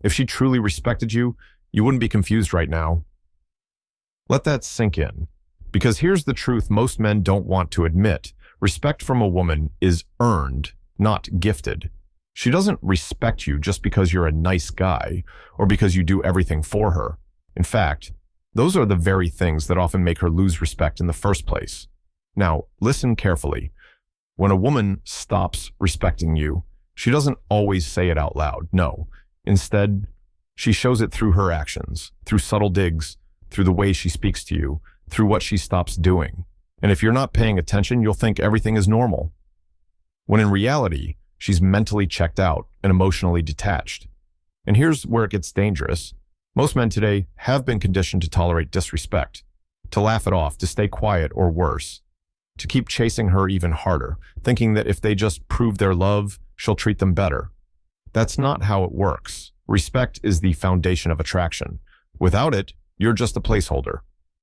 If she truly respected you, you wouldn't be confused right now. Let that sink in. Because here's the truth most men don't want to admit. Respect from a woman is earned, not gifted. She doesn't respect you just because you're a nice guy or because you do everything for her. In fact, those are the very things that often make her lose respect in the first place. Now, listen carefully. When a woman stops respecting you, she doesn't always say it out loud. No. Instead, she shows it through her actions, through subtle digs, through the way she speaks to you, through what she stops doing. And if you're not paying attention, you'll think everything is normal. When in reality, she's mentally checked out and emotionally detached. And here's where it gets dangerous. Most men today have been conditioned to tolerate disrespect, to laugh it off, to stay quiet or worse, to keep chasing her even harder, thinking that if they just prove their love, she'll treat them better. That's not how it works. Respect is the foundation of attraction. Without it, you're just a placeholder,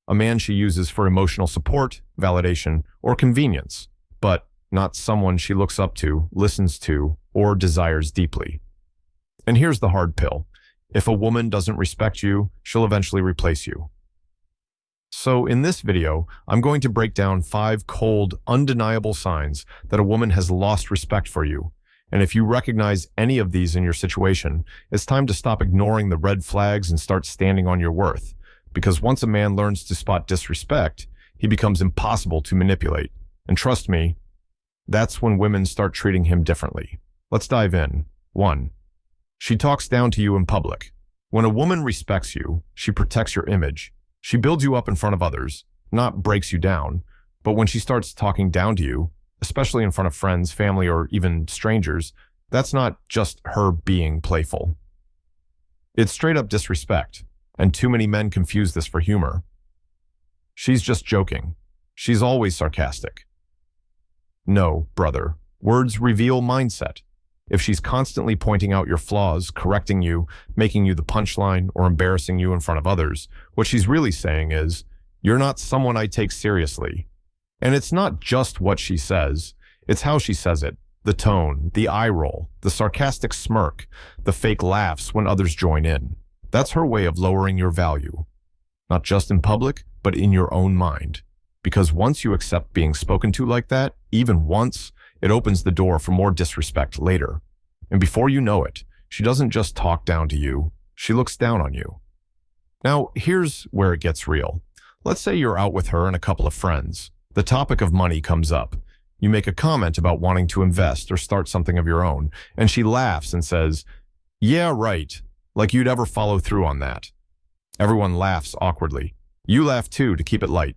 a man she uses for emotional support, validation, or convenience, but not someone she looks up to, listens to, or desires deeply. And here's the hard pill. If a woman doesn't respect you, she'll eventually replace you. So in this video, I'm going to break down 5 cold, undeniable signs that a woman has lost respect for you. And if you recognize any of these in your situation, it's time to stop ignoring the red flags and start standing on your worth. Because once a man learns to spot disrespect, he becomes impossible to manipulate. And trust me, that's when women start treating him differently. Let's dive in. 1. She talks down to you in public. When a woman respects you, she protects your image. She builds you up in front of others, not breaks you down. But when she starts talking down to you, especially in front of friends, family, or even strangers, that's not just her being playful. It's straight up disrespect, and too many men confuse this for humor. She's just joking. She's always sarcastic. No, brother. Words reveal mindset. If she's constantly pointing out your flaws, correcting you, making you the punchline, or embarrassing you in front of others, what she's really saying is, you're not someone I take seriously. And it's not just what she says, it's how she says it, the tone, the eye roll, the sarcastic smirk, the fake laughs when others join in. That's her way of lowering your value, not just in public, but in your own mind. Because once you accept being spoken to like that, even once, it opens the door for more disrespect later. And before you know it, she doesn't just talk down to you, she looks down on you. Now, here's where it gets real. Let's say you're out with her and a couple of friends. The topic of money comes up. You make a comment about wanting to invest or start something of your own, and she laughs and says, "Yeah, right," like you'd ever follow through on that. Everyone laughs awkwardly. You laugh too to keep it light.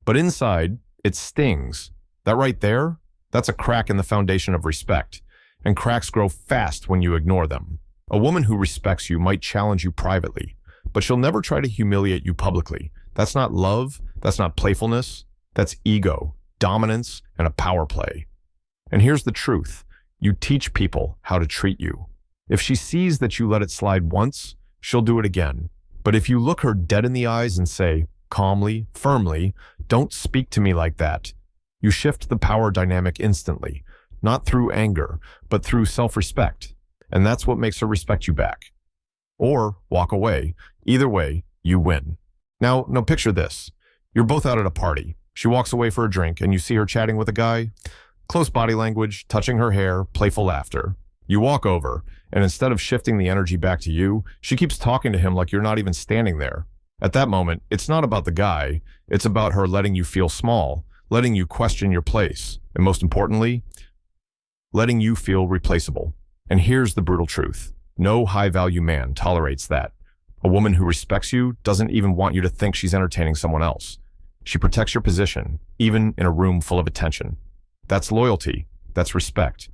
But inside, it stings. That right there, that's a crack in the foundation of respect, and cracks grow fast when you ignore them. A woman who respects you might challenge you privately, but she'll never try to humiliate you publicly. That's not love, that's not playfulness, that's ego, dominance, and a power play. And here's the truth. You teach people how to treat you. If she sees that you let it slide once, she'll do it again. But if you look her dead in the eyes and say, calmly, firmly, "Don't speak to me like that," you shift the power dynamic instantly, not through anger, but through self-respect. And that's what makes her respect you back. Or walk away. Either way, you win. Now picture this. You're both out at a party. She walks away for a drink and you see her chatting with a guy. Close body language, touching her hair, playful laughter. You walk over, and instead of shifting the energy back to you, she keeps talking to him like you're not even standing there. At that moment, it's not about the guy, it's about her letting you feel small, letting you question your place, and most importantly, letting you feel replaceable. And here's the brutal truth. No high-value man tolerates that. A woman who respects you doesn't even want you to think she's entertaining someone else. She protects your position, even in a room full of attention. That's loyalty. That's respect.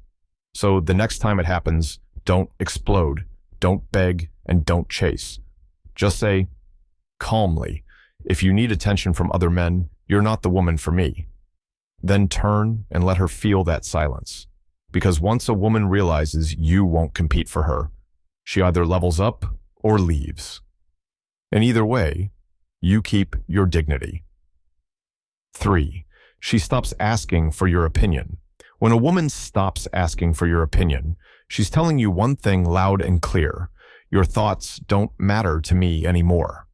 So the next time it happens, don't explode, don't beg, and don't chase. Just say, calmly, "If you need attention from other men, you're not the woman for me." Then turn and let her feel that silence. Because once a woman realizes you won't compete for her, she either levels up or leaves. And either way, you keep your dignity. 3. She stops asking for your opinion. When a woman stops asking for your opinion, she's telling you one thing loud and clear. Your thoughts don't matter to me anymore.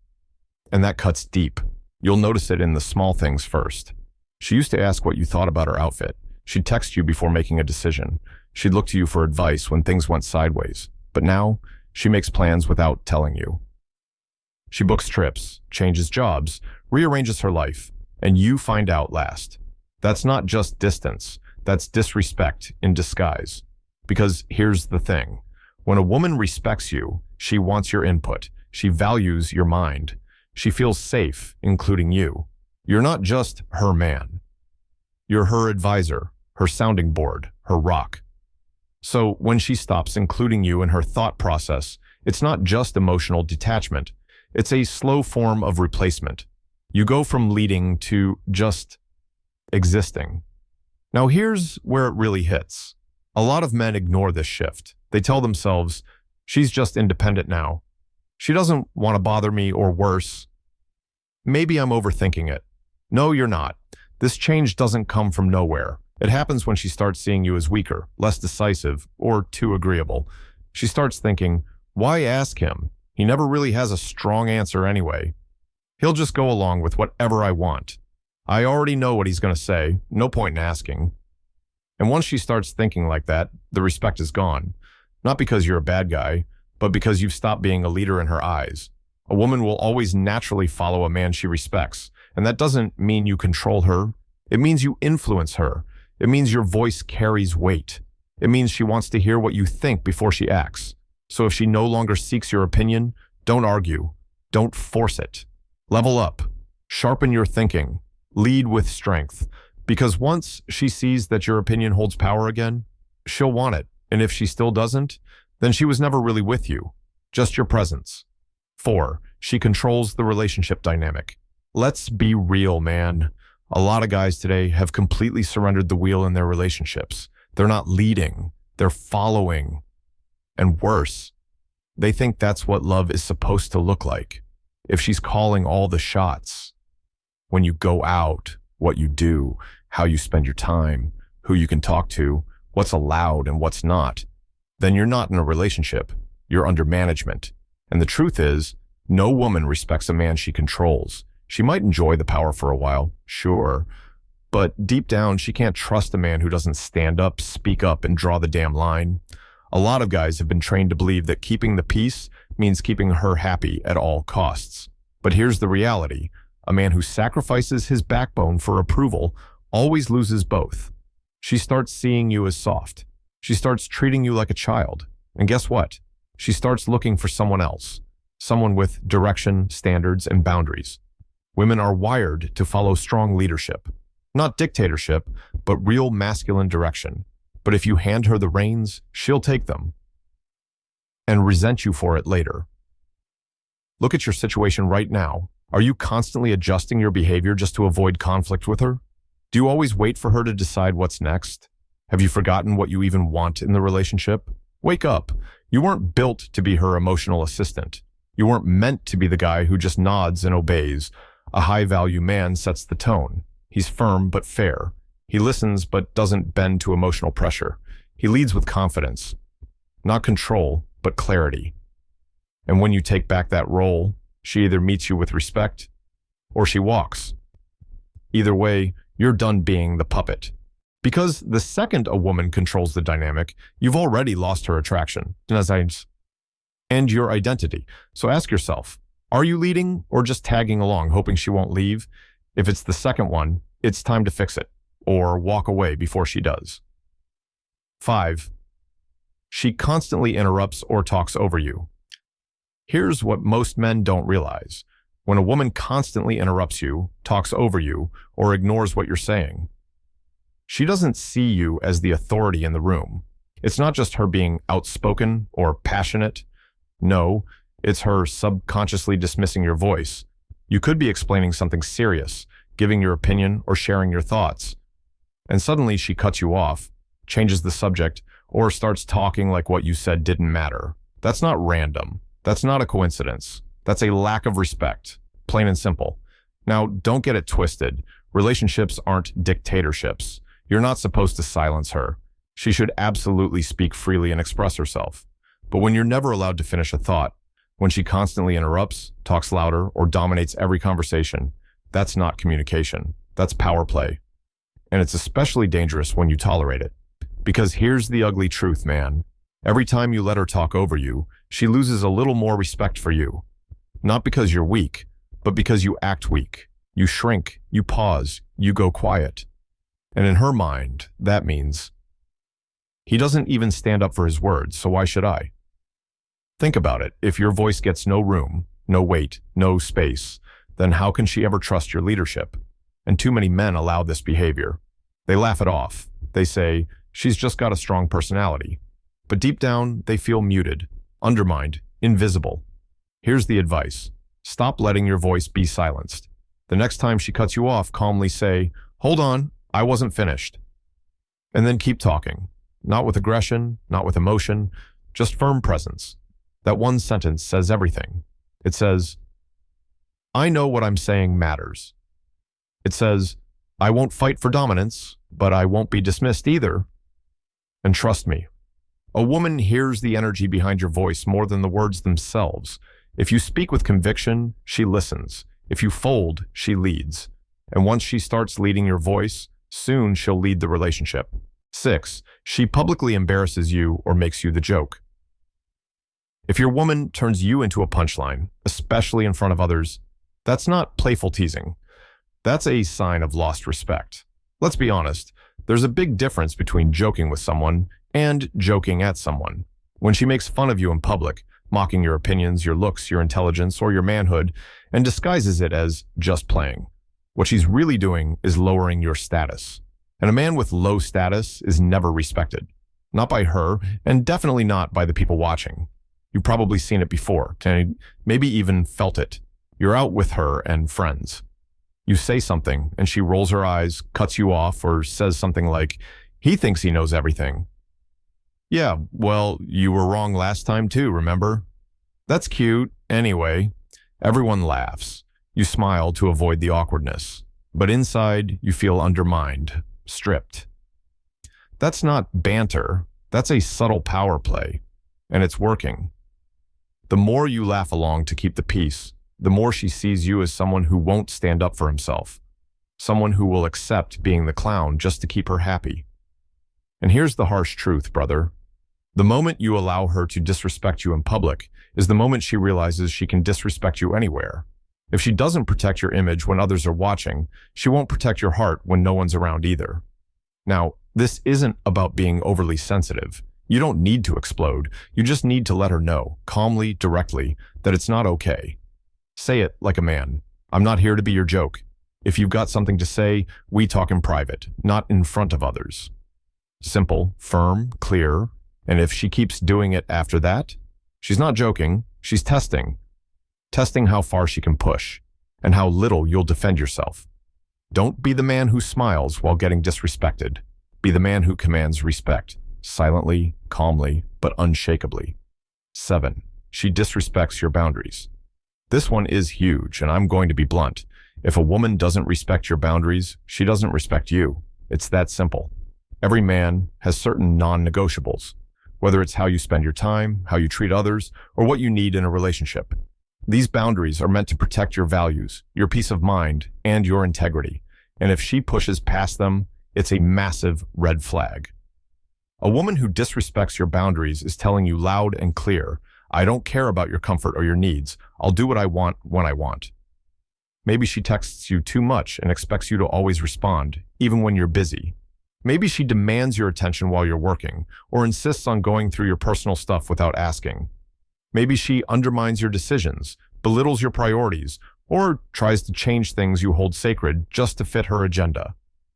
And that cuts deep. You'll notice it in the small things first. She used to ask what you thought about her outfit. She'd text you before making a decision. She'd look to you for advice when things went sideways. But now, she makes plans without telling you. She books trips, changes jobs, rearranges her life, and you find out last. That's not just distance, that's disrespect in disguise. Because here's the thing. When a woman respects you, she wants your input. She values your mind. She feels safe, including you. You're not just her man. You're her advisor, her sounding board, her rock. So when she stops including you in her thought process, it's not just emotional detachment. It's a slow form of replacement. You go from leading to just existing. Now here's where it really hits. A lot of men ignore this shift. They tell themselves, she's just independent now. She doesn't want to bother me, or worse. Maybe I'm overthinking it. No, you're not. This change doesn't come from nowhere. It happens when she starts seeing you as weaker, less decisive, or too agreeable. She starts thinking, why ask him? He never really has a strong answer anyway. He'll just go along with whatever I want. I already know what he's going to say. No point in asking. And once she starts thinking like that, the respect is gone. Not because you're a bad guy, but because you've stopped being a leader in her eyes. A woman will always naturally follow a man she respects. And that doesn't mean you control her. It means you influence her. It means your voice carries weight. It means she wants to hear what you think before she acts. So if she no longer seeks your opinion, don't argue. Don't force it. Level up. Sharpen your thinking. Lead with strength. Because once she sees that your opinion holds power again, she'll want it. And if she still doesn't, then she was never really with you. Just your presence. 4. She controls the relationship dynamic. Let's be real, man. A lot of guys today have completely surrendered the wheel in their relationships. They're not leading. They're following. And worse, they think that's what love is supposed to look like. If she's calling all the shots, when you go out, what you do, how you spend your time, who you can talk to, what's allowed and what's not, then you're not in a relationship. You're under management. And the truth is, no woman respects a man she controls. She might enjoy the power for a while, sure, but deep down, she can't trust a man who doesn't stand up, speak up, and draw the damn line. A lot of guys have been trained to believe that keeping the peace means keeping her happy at all costs. But here's the reality. A man who sacrifices his backbone for approval always loses both. She starts seeing you as soft. She starts treating you like a child. And guess what? She starts looking for someone else. Someone with direction, standards, and boundaries. Women are wired to follow strong leadership. Not dictatorship, but real masculine direction. But if you hand her the reins, she'll take them and resent you for it later. Look at your situation right now. Are you constantly adjusting your behavior just to avoid conflict with her? Do you always wait for her to decide what's next? Have you forgotten what you even want in the relationship? Wake up. You weren't built to be her emotional assistant. You weren't meant to be the guy who just nods and obeys. A high-value man sets the tone. He's firm but fair. He listens but doesn't bend to emotional pressure. He leads with confidence. Not control, but clarity. And when you take back that role, she either meets you with respect or she walks. Either way, you're done being the puppet. Because the second a woman controls the dynamic, you've already lost her attraction and your identity. So ask yourself, are you leading or just tagging along, hoping she won't leave? If it's the second one, it's time to fix it or walk away before she does. 5. She constantly interrupts or talks over you. Here's what most men don't realize. When a woman constantly interrupts you, talks over you, or ignores what you're saying, she doesn't see you as the authority in the room. It's not just her being outspoken or passionate. No, it's her subconsciously dismissing your voice. You could be explaining something serious, giving your opinion or sharing your thoughts. And suddenly she cuts you off, changes the subject, or starts talking like what you said didn't matter. That's not random. That's not a coincidence. That's a lack of respect, plain and simple. Now, don't get it twisted. Relationships aren't dictatorships. You're not supposed to silence her. She should absolutely speak freely and express herself. But when you're never allowed to finish a thought, when she constantly interrupts, talks louder, or dominates every conversation, that's not communication. That's power play. And it's especially dangerous when you tolerate it. Because here's the ugly truth, man. Every time you let her talk over you, she loses a little more respect for you. Not because you're weak, but because you act weak. You shrink, you pause, you go quiet. And in her mind, that means, he doesn't even stand up for his words, so why should I? Think about it. If your voice gets no room, no weight, no space, then how can she ever trust your leadership? And too many men allow this behavior. They laugh it off. They say, she's just got a strong personality. But deep down, they feel muted, undermined, invisible. Here's the advice. Stop letting your voice be silenced. The next time she cuts you off, calmly say, hold on, I wasn't finished. And then keep talking. Not with aggression, not with emotion, just firm presence. That one sentence says everything. It says, I know what I'm saying matters. It says, I won't fight for dominance, but I won't be dismissed either. And trust me, a woman hears the energy behind your voice more than the words themselves. If you speak with conviction, she listens. If you fold, she leads. And once she starts leading your voice, soon she'll lead the relationship. 6, she publicly embarrasses you or makes you the joke. If your woman turns you into a punchline, especially in front of others, that's not playful teasing. That's a sign of lost respect. Let's be honest, there's a big difference between joking with someone and joking at someone. When she makes fun of you in public, mocking your opinions, your looks, your intelligence, or your manhood, and disguises it as just playing, what she's really doing is lowering your status. And a man with low status is never respected. Not by her, and definitely not by the people watching. You've probably seen it before, and maybe even felt it. You're out with her and friends. You say something, and she rolls her eyes, cuts you off, or says something like, he thinks he knows everything. Yeah, well, you were wrong last time too, remember? That's cute. Anyway, everyone laughs. You smile to avoid the awkwardness. But inside, you feel undermined, stripped. That's not banter. That's a subtle power play. And it's working. The more you laugh along to keep the peace, the more she sees you as someone who won't stand up for himself. Someone who will accept being the clown just to keep her happy. And here's the harsh truth, brother. The moment you allow her to disrespect you in public is the moment she realizes she can disrespect you anywhere. If she doesn't protect your image when others are watching, she won't protect your heart when no one's around either. Now, this isn't about being overly sensitive. You don't need to explode. You just need to let her know, calmly, directly, that it's not okay. Say it like a man. I'm not here to be your joke. If you've got something to say, we talk in private, not in front of others. Simple, firm, clear, and if she keeps doing it after that, she's not joking, she's testing. Testing how far she can push, and how little you'll defend yourself. Don't be the man who smiles while getting disrespected. Be the man who commands respect, silently, calmly, but unshakably. 7, she disrespects your boundaries. This one is huge, and I'm going to be blunt. If a woman doesn't respect your boundaries, she doesn't respect you. It's that simple. Every man has certain non-negotiables, whether it's how you spend your time, how you treat others, or what you need in a relationship. These boundaries are meant to protect your values, your peace of mind, and your integrity. And if she pushes past them, it's a massive red flag. A woman who disrespects your boundaries is telling you loud and clear, I don't care about your comfort or your needs. I'll do what I want when I want. Maybe she texts you too much and expects you to always respond, even when you're busy. Maybe she demands your attention while you're working, or insists on going through your personal stuff without asking. Maybe she undermines your decisions, belittles your priorities, or tries to change things you hold sacred just to fit her agenda.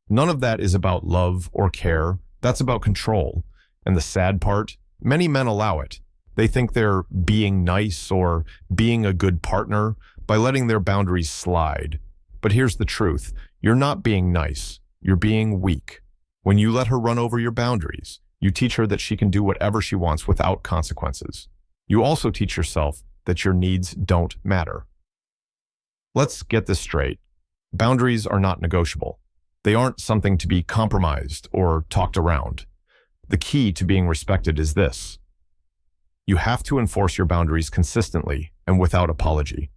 None of that is about love or care. That's about control. And the sad part, many men allow it. They think they're being nice or being a good partner by letting their boundaries slide. But here's the truth. You're not being nice. You're being weak. When you let her run over your boundaries, you teach her that she can do whatever she wants without consequences. You also teach yourself that your needs don't matter. Let's get this straight. Boundaries are not negotiable. They aren't something to be compromised or talked around. The key to being respected is this. You have to enforce your boundaries consistently and without apology.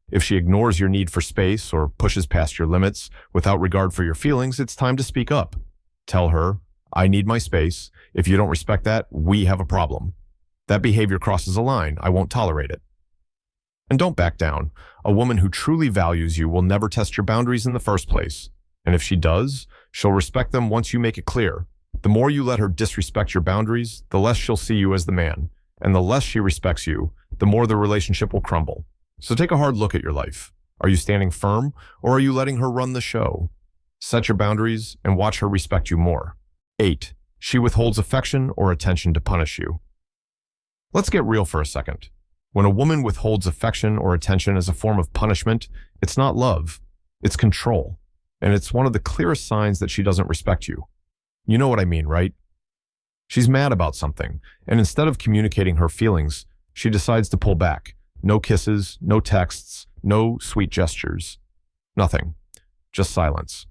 If she ignores your need for space or pushes past your limits without regard for your feelings, it's time to speak up. Tell her, I need my space. If you don't respect that, we have a problem. That behavior crosses a line. I won't tolerate it. And don't back down. A woman who truly values you will never test your boundaries in the first place. And if she does, she'll respect them once you make it clear. The more you let her disrespect your boundaries, the less she'll see you as the man. And the less she respects you, the more the relationship will crumble. So take a hard look at your life. Are you standing firm, or are you letting her run the show? Set your boundaries and watch her respect you more. 8. She withholds affection or attention to punish you. Let's get real for a second. When a woman withholds affection or attention as a form of punishment, it's not love, it's control. And it's one of the clearest signs that she doesn't respect you. You know what I mean, right? She's mad about something, and instead of communicating her feelings, she decides to pull back. No kisses, no texts, no sweet gestures. Nothing. Just silence.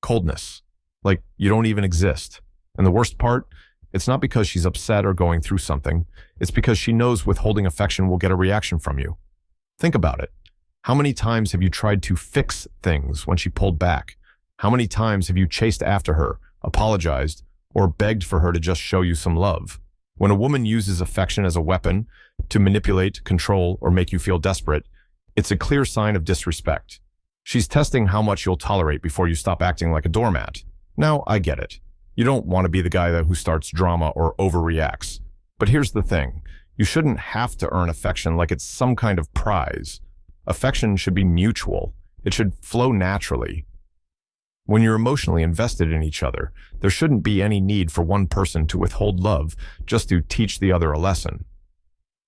Coldness. Like you don't even exist. And the worst part, it's not because she's upset or going through something. It's because she knows withholding affection will get a reaction from you. Think about it. How many times have you tried to fix things when she pulled back? How many times have you chased after her, apologized, or begged for her to just show you some love? When a woman uses affection as a weapon to manipulate, control, or make you feel desperate, it's a clear sign of disrespect. She's testing how much you'll tolerate before you stop acting like a doormat. Now, I get it. You don't want to be the guy who starts drama or overreacts. But here's the thing. You shouldn't have to earn affection like it's some kind of prize. Affection should be mutual. It should flow naturally. When you're emotionally invested in each other, there shouldn't be any need for one person to withhold love just to teach the other a lesson.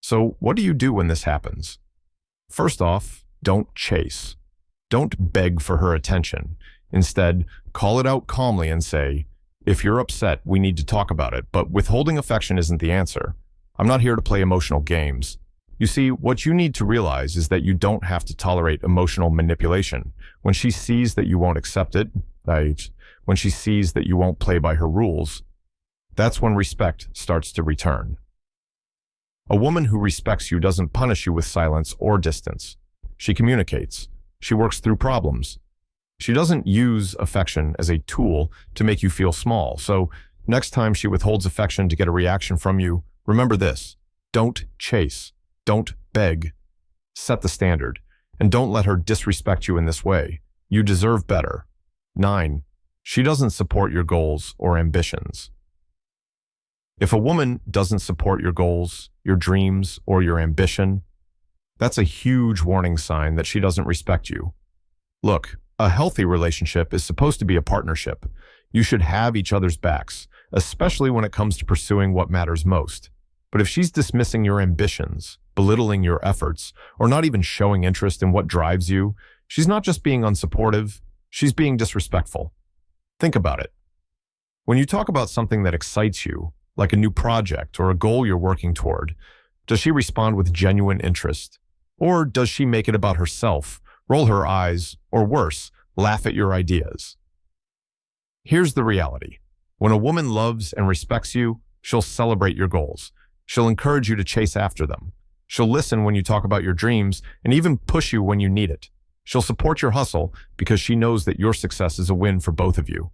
So what do you do when this happens? First off, don't chase. Don't beg for her attention. Instead, call it out calmly and say, if you're upset, we need to talk about it, but withholding affection isn't the answer. I'm not here to play emotional games. You see, what you need to realize is that you don't have to tolerate emotional manipulation. When she sees that you won't accept it, when she sees that you won't play by her rules, that's when respect starts to return. A woman who respects you doesn't punish you with silence or distance. She communicates. She works through problems. She doesn't use affection as a tool to make you feel small. So next time she withholds affection to get a reaction from you, remember this. Don't chase. Don't beg. Set the standard. And don't let her disrespect you in this way. You deserve better. 9. She doesn't support your goals or ambitions. If a woman doesn't support your goals, your dreams, or your ambition, that's a huge warning sign that she doesn't respect you. Look, a healthy relationship is supposed to be a partnership. You should have each other's backs, especially when it comes to pursuing what matters most. But if she's dismissing your ambitions, belittling your efforts, or not even showing interest in what drives you, she's not just being unsupportive, she's being disrespectful. Think about it. When you talk about something that excites you, like a new project or a goal you're working toward, does she respond with genuine interest? Or does she make it about herself, roll her eyes, or worse, laugh at your ideas? Here's the reality. When a woman loves and respects you, she'll celebrate your goals. She'll encourage you to chase after them. She'll listen when you talk about your dreams and even push you when you need it. She'll support your hustle because she knows that your success is a win for both of you.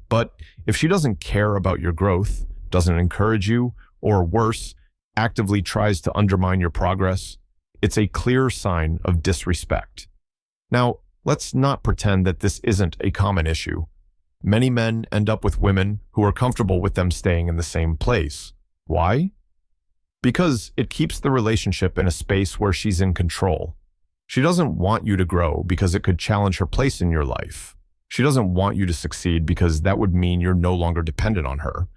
But if she doesn't care about your growth, doesn't encourage you, or worse, actively tries to undermine your progress, it's a clear sign of disrespect. Now, let's not pretend that this isn't a common issue. Many men end up with women who are comfortable with them staying in the same place. Why? Because it keeps the relationship in a space where she's in control. She doesn't want you to grow because it could challenge her place in your life. She doesn't want you to succeed because that would mean you're no longer dependent on her.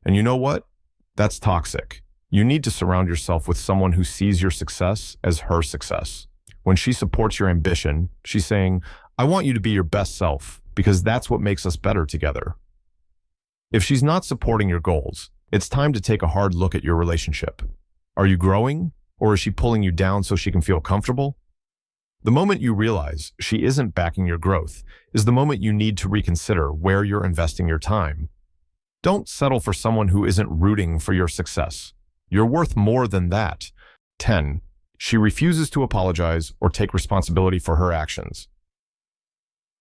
And you know what? That's toxic. You need to surround yourself with someone who sees your success as her success. When she supports your ambition, she's saying, I want you to be your best self because that's what makes us better together. If she's not supporting your goals, it's time to take a hard look at your relationship. Are you growing, or is she pulling you down so she can feel comfortable? The moment you realize she isn't backing your growth is the moment you need to reconsider where you're investing your time. Don't settle for someone who isn't rooting for your success. You're worth more than that. 10. She refuses to apologize or take responsibility for her actions.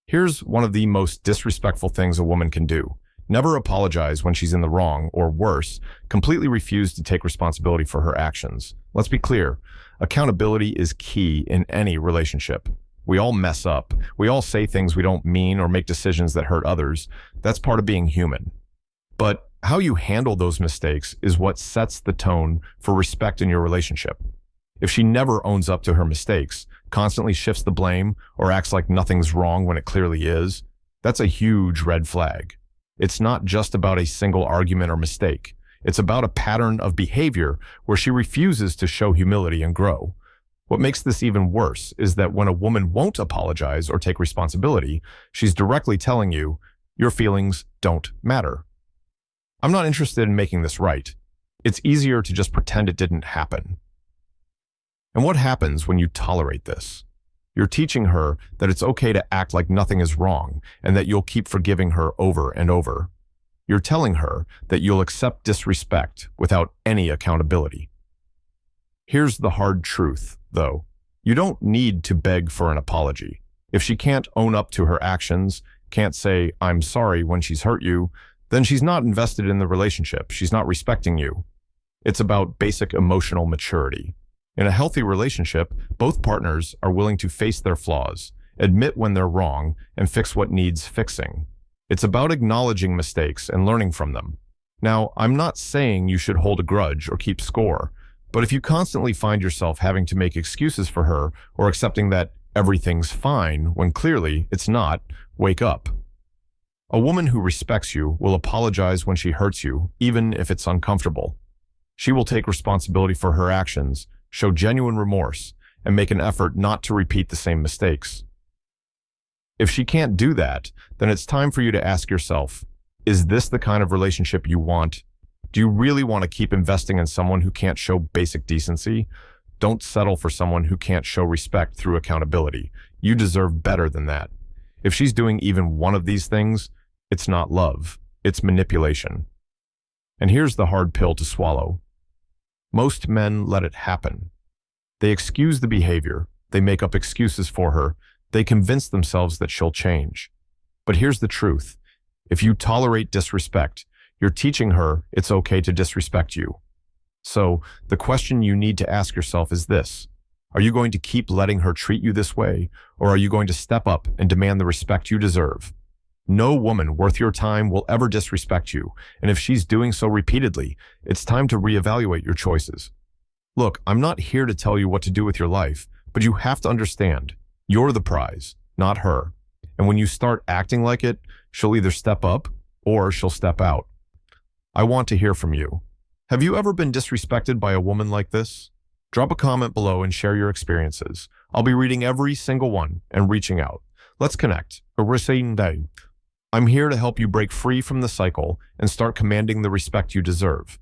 Here's one of the most disrespectful things a woman can do. Never apologize when she's in the wrong, or worse, completely refuse to take responsibility for her actions. Let's be clear, accountability is key in any relationship. We all mess up. We all say things we don't mean or make decisions that hurt others. That's part of being human. But how you handle those mistakes is what sets the tone for respect in your relationship. If she never owns up to her mistakes, constantly shifts the blame, or acts like nothing's wrong when it clearly is, that's a huge red flag. It's not just about a single argument or mistake. It's about a pattern of behavior where she refuses to show humility and grow. What makes this even worse is that when a woman won't apologize or take responsibility, she's directly telling you, your feelings don't matter. I'm not interested in making this right. It's easier to just pretend it didn't happen. And what happens when you tolerate this? You're teaching her that it's okay to act like nothing is wrong and that you'll keep forgiving her over and over. You're telling her that you'll accept disrespect without any accountability. Here's the hard truth, though. You don't need to beg for an apology. If she can't own up to her actions, can't say, I'm sorry when she's hurt you, then she's not invested in the relationship. She's not respecting you. It's about basic emotional maturity. In a healthy relationship, both partners are willing to face their flaws, admit when they're wrong, and fix what needs fixing. It's about acknowledging mistakes and learning from them. Now, I'm not saying you should hold a grudge or keep score, but if you constantly find yourself having to make excuses for her or accepting that everything's fine when clearly it's not, wake up. A woman who respects you will apologize when she hurts you, even if it's uncomfortable. She will take responsibility for her actions, show genuine remorse, and make an effort not to repeat the same mistakes. If she can't do that, then it's time for you to ask yourself, is this the kind of relationship you want? Do you really want to keep investing in someone who can't show basic decency? Don't settle for someone who can't show respect through accountability. You deserve better than that. If she's doing even one of these things, it's not love, it's manipulation. And here's the hard pill to swallow. Most men let it happen. They excuse the behavior, they make up excuses for her, they convince themselves that she'll change. But here's the truth. If you tolerate disrespect, you're teaching her it's okay to disrespect you. So, the question you need to ask yourself is this. Are you going to keep letting her treat you this way, or are you going to step up and demand the respect you deserve? No woman worth your time will ever disrespect you, and if she's doing so repeatedly, it's time to reevaluate your choices. Look, I'm not here to tell you what to do with your life, but you have to understand, you're the prize, not her. And when you start acting like it, she'll either step up or she'll step out. I want to hear from you. Have you ever been disrespected by a woman like this? Drop a comment below and share your experiences. I'll be reading every single one and reaching out. Let's connect. I'm here to help you break free from the cycle and start commanding the respect you deserve.